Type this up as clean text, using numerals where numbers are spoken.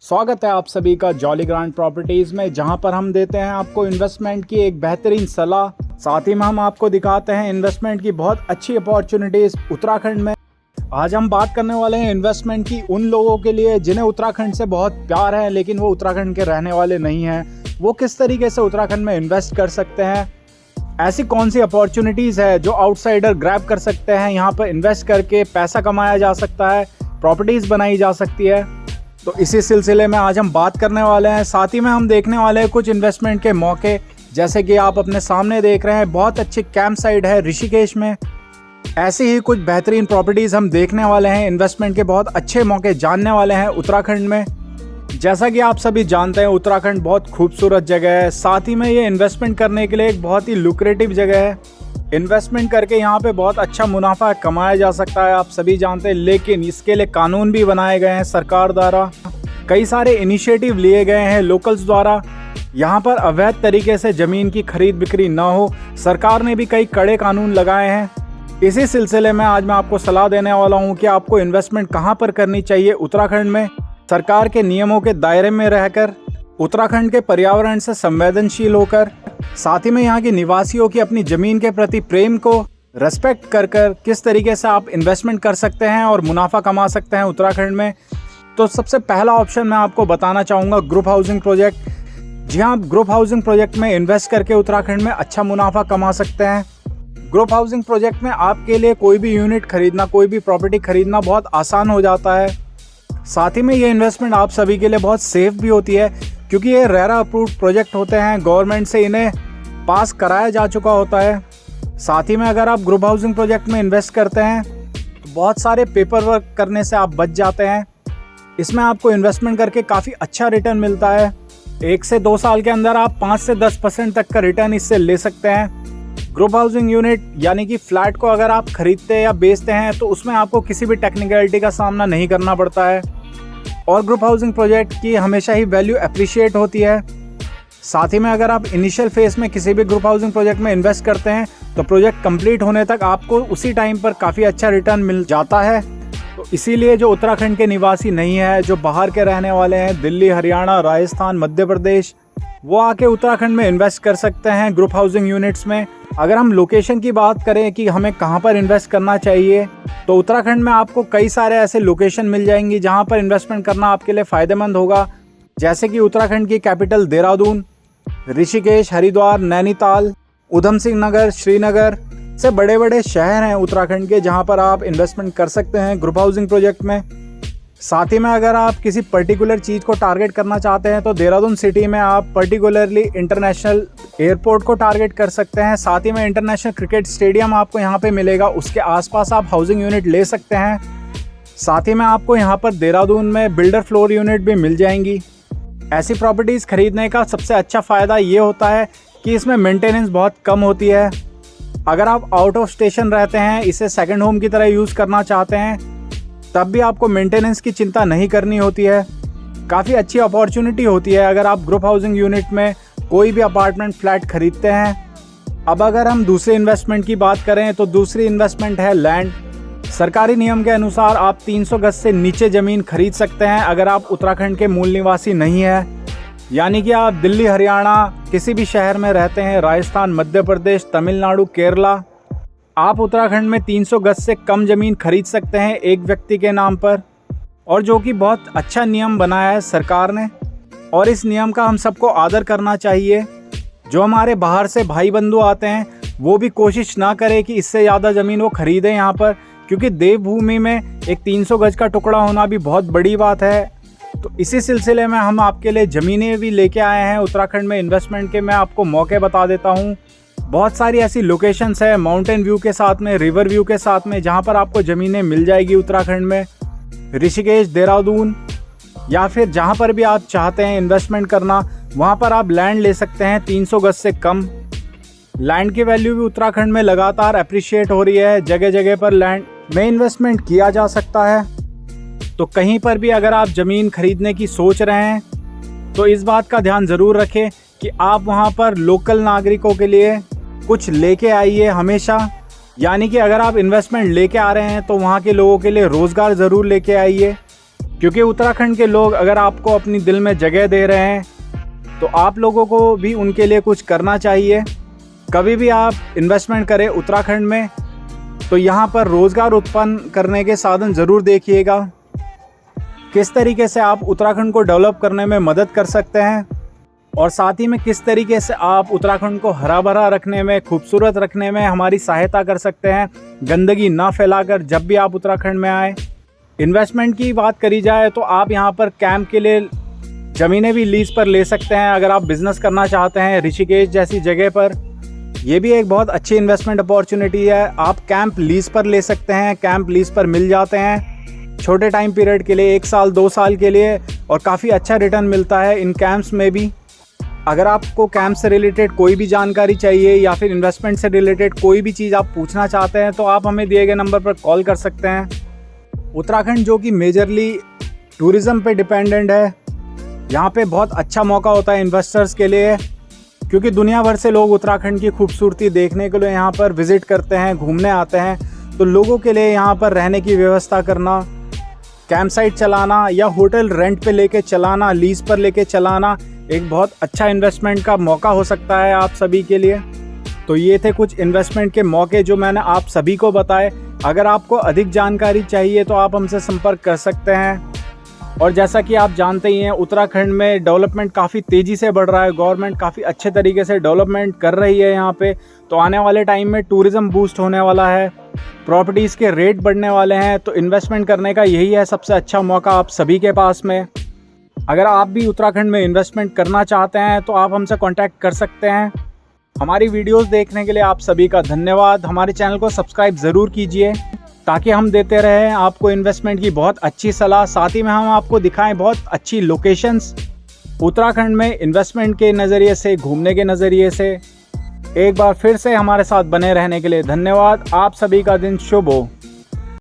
स्वागत है आप सभी का जॉली ग्रांट प्रॉपर्टीज़ में, जहां पर हम देते हैं आपको इन्वेस्टमेंट की एक बेहतरीन सलाह। साथ ही में हम आपको दिखाते हैं इन्वेस्टमेंट की बहुत अच्छी अपॉर्चुनिटीज़ उत्तराखंड में। आज हम बात करने वाले हैं इन्वेस्टमेंट की उन लोगों के लिए जिन्हें उत्तराखंड से बहुत प्यार है, लेकिन वो उत्तराखंड के रहने वाले नहीं हैं। वो किस तरीके से उत्तराखंड में इन्वेस्ट कर सकते हैं, ऐसी कौन सी अपॉर्चुनिटीज़ है जो आउटसाइडर ग्रैब कर सकते हैं। यहाँ पर इन्वेस्ट करके पैसा कमाया जा सकता है, प्रॉपर्टीज़ बनाई जा सकती है। तो इसी सिलसिले में आज हम बात करने वाले हैं। साथ ही में हम देखने वाले हैं कुछ इन्वेस्टमेंट के मौके, जैसे कि आप अपने सामने देख रहे हैं बहुत अच्छी कैंप साइट है ऋषिकेश में। ऐसी ही कुछ बेहतरीन प्रॉपर्टीज़ हम देखने वाले हैं, इन्वेस्टमेंट के बहुत अच्छे मौके जानने वाले हैं उत्तराखंड में। जैसा कि आप सभी जानते हैं उत्तराखंड बहुत खूबसूरत जगह है, साथ ही में ये इन्वेस्टमेंट करने के लिए एक बहुत ही लुक्रेटिव जगह है। इन्वेस्टमेंट करके यहाँ पे बहुत अच्छा मुनाफा कमाया जा सकता है, आप सभी जानते हैं। लेकिन इसके लिए कानून भी बनाए गए हैं सरकार द्वारा, कई सारे इनिशिएटिव लिए गए हैं लोकल्स द्वारा। यहाँ पर अवैध तरीके से ज़मीन की खरीद बिक्री ना हो, सरकार ने भी कई कड़े कानून लगाए हैं। इसी सिलसिले में आज मैं आपको सलाह देने वाला हूँ कि आपको इन्वेस्टमेंट कहाँ पर करनी चाहिए उत्तराखंड में, सरकार के नियमों के दायरे में रहकर, उत्तराखंड के पर्यावरण से संवेदनशील होकर, साथ ही में यहाँ के निवासियों की अपनी ज़मीन के प्रति प्रेम को रेस्पेक्ट कर किस तरीके से आप इन्वेस्टमेंट कर सकते हैं और मुनाफा कमा सकते हैं उत्तराखंड में। तो सबसे पहला ऑप्शन मैं आपको बताना चाहूँगा ग्रुप हाउसिंग प्रोजेक्ट। जी हाँ, आप ग्रुप हाउसिंग प्रोजेक्ट में इन्वेस्ट करके उत्तराखंड में अच्छा मुनाफा कमा सकते हैं। ग्रुप हाउसिंग प्रोजेक्ट में आपके लिए कोई भी यूनिट खरीदना, कोई भी प्रॉपर्टी खरीदना बहुत आसान हो जाता है। साथ ही में ये इन्वेस्टमेंट आप सभी के लिए बहुत सेफ भी होती है, क्योंकि ये रेरा अप्रूव्ड प्रोजेक्ट होते हैं, गवर्नमेंट से इन्हें पास कराया जा चुका होता है। साथ ही में अगर आप ग्रुप हाउसिंग प्रोजेक्ट में इन्वेस्ट करते हैं तो बहुत सारे पेपर वर्क करने से आप बच जाते हैं। इसमें आपको इन्वेस्टमेंट करके काफ़ी अच्छा रिटर्न मिलता है। 1 से 2 साल के अंदर आप 5 से 10% तक का रिटर्न इससे ले सकते हैं। ग्रुप हाउसिंग यूनिट यानी कि फ्लैट को अगर आप खरीदते या बेचते हैं तो उसमें आपको किसी भी टेक्निकलिटी का सामना नहीं करना पड़ता है, और ग्रुप हाउसिंग प्रोजेक्ट की हमेशा ही वैल्यू अप्रिशिएट होती है। साथ ही में अगर आप इनिशियल फेज में किसी भी ग्रुप हाउसिंग प्रोजेक्ट में इन्वेस्ट करते हैं तो प्रोजेक्ट कंप्लीट होने तक आपको उसी टाइम पर काफ़ी अच्छा रिटर्न मिल जाता है। तो इसीलिए जो उत्तराखंड के निवासी नहीं है, जो बाहर के रहने वाले हैं, दिल्ली, हरियाणा, राजस्थान, मध्य प्रदेश, वो आके उत्तराखंड में इन्वेस्ट कर सकते हैं ग्रुप हाउसिंग यूनिट्स में। अगर हम लोकेशन की बात करें कि हमें कहाँ पर इन्वेस्ट करना चाहिए, तो उत्तराखंड में आपको कई सारे ऐसे लोकेशन मिल जाएंगी जहाँ पर इन्वेस्टमेंट करना आपके लिए फ़ायदेमंद होगा। जैसे कि उत्तराखंड की कैपिटल देहरादून, ऋषिकेश, हरिद्वार, नैनीताल, उधम सिंह नगर, श्रीनगर से बड़े बड़े शहर हैं उत्तराखंड के, जहाँ पर आप इन्वेस्टमेंट कर सकते हैं ग्रुप हाउसिंग प्रोजेक्ट में। साथ ही में अगर आप किसी पर्टिकुलर चीज़ को टारगेट करना चाहते हैं तो देहरादून सिटी में आप पर्टिकुलरली इंटरनेशनल एयरपोर्ट को टारगेट कर सकते हैं। साथ ही में इंटरनेशनल क्रिकेट स्टेडियम आपको यहाँ पे मिलेगा, उसके आसपास आप हाउसिंग यूनिट ले सकते हैं। साथ ही में आपको यहाँ पर देहरादून में बिल्डर फ्लोर यूनिट भी मिल जाएंगी। ऐसी प्रॉपर्टीज़ खरीदने का सबसे अच्छा फ़ायदा ये होता है कि इसमें मेंटेनेंस बहुत कम होती है। अगर आप आउट ऑफ स्टेशन रहते हैं, इसे सेकंड होम की तरह यूज़ करना चाहते हैं, तब भी आपको मेंटेनेंस की चिंता नहीं करनी होती है। काफ़ी अच्छी अपॉर्चुनिटी होती है अगर आप ग्रुप हाउसिंग यूनिट में कोई भी अपार्टमेंट फ्लैट खरीदते हैं। अब अगर हम दूसरे इन्वेस्टमेंट की बात करें तो दूसरी इन्वेस्टमेंट है लैंड। सरकारी नियम के अनुसार आप 300 गज से नीचे ज़मीन खरीद सकते हैं अगर आप उत्तराखंड के मूल निवासी नहीं हैं, यानी कि आप दिल्ली, हरियाणा किसी भी शहर में रहते हैं, राजस्थान, मध्य प्रदेश, तमिलनाडु, केरला, आप उत्तराखंड में 300 गज से कम ज़मीन खरीद सकते हैं एक व्यक्ति के नाम पर, और जो कि बहुत अच्छा नियम बनाया है सरकार ने। और इस नियम का हम सबको आदर करना चाहिए। जो हमारे बाहर से भाई बंधु आते हैं वो भी कोशिश ना करें कि इससे ज़्यादा ज़मीन वो खरीदें यहाँ पर, क्योंकि देवभूमि में एक 300 गज का टुकड़ा होना भी बहुत बड़ी बात है। तो इसी सिलसिले में हम आपके लिए ज़मीनें भी लेके आए हैं उत्तराखंड में इन्वेस्टमेंट के। मैं आपको मौके बता देता हूँ। बहुत सारी ऐसी लोकेशंस है माउंटेन व्यू के साथ में, रिवर व्यू के साथ में, जहाँ पर आपको ज़मीनें मिल जाएगी उत्तराखंड में। ऋषिकेश, देहरादून या फिर जहाँ पर भी आप चाहते हैं इन्वेस्टमेंट करना, वहाँ पर आप लैंड ले सकते हैं 300 गज से कम। लैंड की वैल्यू भी उत्तराखंड में लगातार अप्रिशिएट हो रही है, जगह जगह पर लैंड में इन्वेस्टमेंट किया जा सकता है। तो कहीं पर भी अगर आप ज़मीन खरीदने की सोच रहे हैं तो इस बात का ध्यान ज़रूर रखें कि आप वहाँ पर लोकल नागरिकों के लिए कुछ लेके आइए हमेशा। यानी कि अगर आप इन्वेस्टमेंट लेके आ रहे हैं तो वहाँ के लोगों के लिए रोज़गार ज़रूर लेके आइए। क्योंकि उत्तराखंड के लोग अगर आपको अपनी दिल में जगह दे रहे हैं तो आप लोगों को भी उनके लिए कुछ करना चाहिए। कभी भी आप इन्वेस्टमेंट करें उत्तराखंड में तो यहाँ पर रोज़गार उत्पन्न करने के साधन ज़रूर देखिएगा। किस तरीके से आप उत्तराखंड को डेवलप करने में मदद कर सकते हैं और साथ ही में किस तरीके से आप उत्तराखंड को हरा भरा रखने में, खूबसूरत रखने में हमारी सहायता कर सकते हैं, गंदगी ना फैलाकर जब भी आप उत्तराखंड में आए। इन्वेस्टमेंट की बात करी जाए तो आप यहाँ पर कैंप के लिए ज़मीनें भी लीज़ पर ले सकते हैं। अगर आप बिज़नेस करना चाहते हैं ऋषिकेश जैसी जगह पर, ये भी एक बहुत अच्छी इन्वेस्टमेंट अपॉर्चुनिटी है। आप कैंप लीज़ पर ले सकते हैं, कैंप लीज़ पर मिल जाते हैं छोटे टाइम पीरियड के लिए, 1 साल 2 साल के लिए, और काफ़ी अच्छा रिटर्न मिलता है इन कैंप्स में भी। अगर आपको कैंप से रिलेटेड कोई भी जानकारी चाहिए या फिर इन्वेस्टमेंट से रिलेटेड कोई भी चीज़ आप पूछना चाहते हैं तो आप हमें दिए गए नंबर पर कॉल कर सकते हैं। उत्तराखंड जो कि मेजरली टूरिज़्म पे डिपेंडेंट है, यहाँ पे बहुत अच्छा मौका होता है इन्वेस्टर्स के लिए, क्योंकि दुनिया भर से लोग उत्तराखंड की खूबसूरती देखने के लिए यहाँ पर विज़िट करते हैं, घूमने आते हैं। तो लोगों के लिए यहाँ पर रहने की व्यवस्था करना, कैंप साइट चलाना या होटल रेंट पे लेके चलाना, लीज़ पर लेके चलाना एक बहुत अच्छा इन्वेस्टमेंट का मौका हो सकता है आप सभी के लिए। तो ये थे कुछ इन्वेस्टमेंट के मौके जो मैंने आप सभी को बताए। अगर आपको अधिक जानकारी चाहिए तो आप हमसे संपर्क कर सकते हैं। और जैसा कि आप जानते ही हैं, उत्तराखंड में डेवलपमेंट काफ़ी तेज़ी से बढ़ रहा है, गवर्नमेंट काफ़ी अच्छे तरीके से डेवलपमेंट कर रही है यहाँ पे। तो आने वाले टाइम में टूरिज़्म बूस्ट होने वाला है, प्रॉपर्टीज़ के रेट बढ़ने वाले हैं। तो इन्वेस्टमेंट करने का यही है सबसे अच्छा मौका आप सभी के पास में। अगर आप भी उत्तराखंड में इन्वेस्टमेंट करना चाहते हैं तो आप हमसे कांटेक्ट कर सकते हैं। हमारी वीडियोस देखने के लिए आप सभी का धन्यवाद। हमारे चैनल को सब्सक्राइब ज़रूर कीजिए ताकि हम देते रहें आपको इन्वेस्टमेंट की बहुत अच्छी सलाह। साथ ही में हम आपको दिखाएं बहुत अच्छी लोकेशंस उत्तराखंड में इन्वेस्टमेंट के नज़रिए से, घूमने के नज़रिए से। एक बार फिर से हमारे साथ बने रहने के लिए धन्यवाद। आप सभी का दिन शुभ हो।